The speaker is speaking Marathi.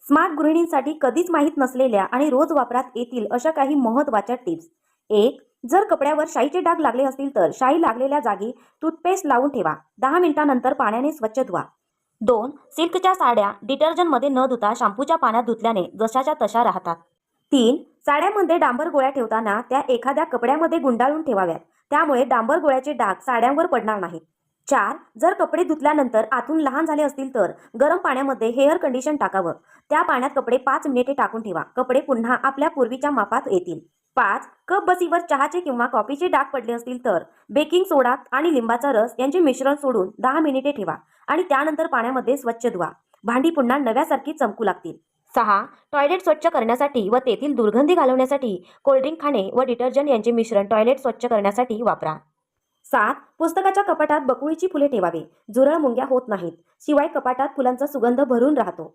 स्मार्ट गृहिणींसाठी कधीच माहीत नसलेल्या आणि रोज वापरात येतील अशा काही महत्त्वाच्या टिप्स. 1. जर कपड्यावर शाईचे डाग लागले असतील तर शाई लागलेल्या जागी टूथपेस्ट लावून ठेवा. 10 मिनिटांनंतर पाण्याने स्वच्छ धुवा. 2. सिल्कच्या साड्या डिटर्जंटमध्ये न धुता शॅम्पूच्या पाण्यात धुतल्याने जशाच्या तशा राहतात. 3. साड्यामध्ये डांबर गोळ्या ठेवताना त्या एखाद्या कपड्यामध्ये गुंडाळून ठेवाव्यात. त्यामुळे डांबर गोळ्याचे डाग साड्यांवर पडणार नाहीत. 4. जर कपडे धुतल्यानंतर आतून लहान झाले असतील तर गरम पाण्यामध्ये हेअर कंडिशन टाकावं. त्या पाण्यात कपडे 5 मिनिटे टाकून ठेवा. कपडे पुन्हा आपल्या पूर्वीच्या मापात येतील. 5. कप बसीवर चहाचे किंवा कॉफीचे डाग पडले असतील तर बेकिंग सोडा आणि लिंबाचा रस यांचे मिश्रण सोडून 10 मिनिटे ठेवा आणि त्यानंतर पाण्यामध्ये स्वच्छ धुवा. भांडी पुन्हा नव्यासारखी चमकू लागतील. 6. टॉयलेट स्वच्छ करण्यासाठी व तेथील दुर्गंधी घालवण्यासाठी कोल्ड्रिंक खाणे व डिटर्जंट यांचे मिश्रण टॉयलेट स्वच्छ करण्यासाठी वापरा. 7. पुस्तकाच्या कपाटात बकुळीची फुले ठेवावे. झुरळ मुंग्या होत नाहीत. शिवाय कपाटात फुलांचा सुगंध भरून राहतो.